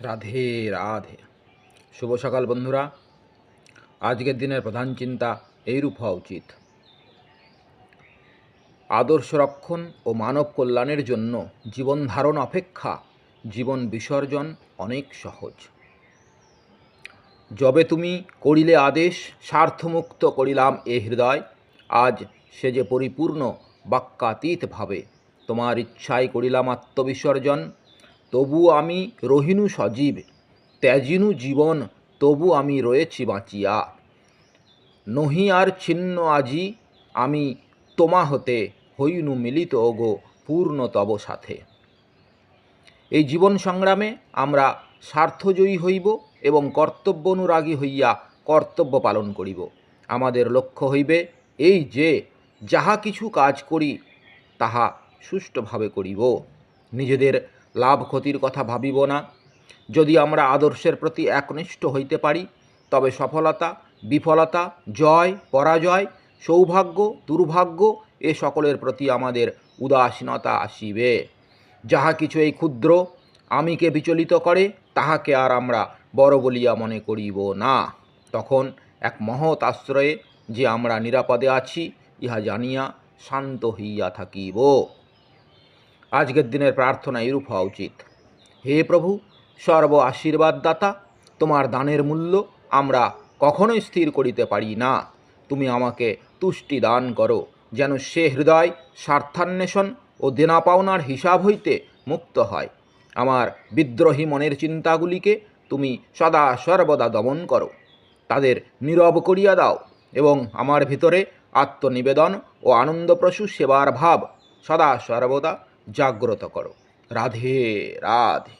রাধে রাধে। শুভ সকাল বন্ধুরা। আজকের দিনের প্রধান চিন্তা এইরূপ হওয়া উচিত: আদর্শ রক্ষণ ও মানব কল্যাণের জন্য জীবন ধারণ অপেক্ষা জীবন বিসর্জন অনেক সহজ। যবে তুমি করিলে আদেশ, স্বার্থমুক্ত করিলাম এ হৃদয়, আজ সে যে পরিপূর্ণ বাক্যাতীত ভাবে, তোমার ইচ্ছায় করিলাম আত্মবিসর্জন। তবু আমি রহিনু সজীব, ত্যাজিনু জীবন, তবু আমি রয়েছি বাঁচিয়া। নহি আর ছিন্ন আজি, আমি তোমা হতে হইনু মিলিত ওগো পূর্ণ তব সাথে। এই জীবন সংগ্রামে আমরা স্বার্থজয়ী হইব এবং কর্তব্য অনুরাগী হইয়া কর্তব্য পালন করিব। আমাদের লক্ষ্য হইবে এই যে, যাহা কিছু কাজ করি তাহা সুষ্ঠুভাবে করিব, নিজেদের লাভ ক্ষতির কথা ভাবিব না। যদি আমরা আদর্শের প্রতি একনিষ্ঠ হইতে পারি, তবে সফলতা, বিফলতা, জয়, পরাজয়, সৌভাগ্য, দুর্ভাগ্য এ সকলের প্রতি আমাদের উদাসীনতা আসিবে। যাহা কিছু এই ক্ষুদ্র আমিকে বিচলিত করে, তাহাকে আর আমরা বড় বলিয়া মনে করিব না। তখন এক মহৎ আশ্রয়ে যে আমরা নিরাপদে আছি, ইহা জানিয়া শান্ত হইয়া থাকিব। আজকের দিনের প্রার্থনা এরূপ হওয়া উচিত: হে প্রভু, সর্ব আশীর্বাদদাতা, তোমার দানের মূল্য আমরা কখনোই স্থির করিতে পারি না। তুমি আমাকে তুষ্টি দান করো, যেন সে হৃদয় স্বার্থান্বেষণ ও দেনা পাওনার হিসাব হইতে মুক্ত হয়। আমার বিদ্রোহী মনের চিন্তাগুলিকে তুমি সদা সর্বদা দমন করো, তাদের নীরব করিয়া দাও এবং আমার ভিতরে আত্মনিবেদন ও আনন্দপ্রসূ সেবার ভাব সদা সর্বদা জাগ্রত করো। রাধে রাধে।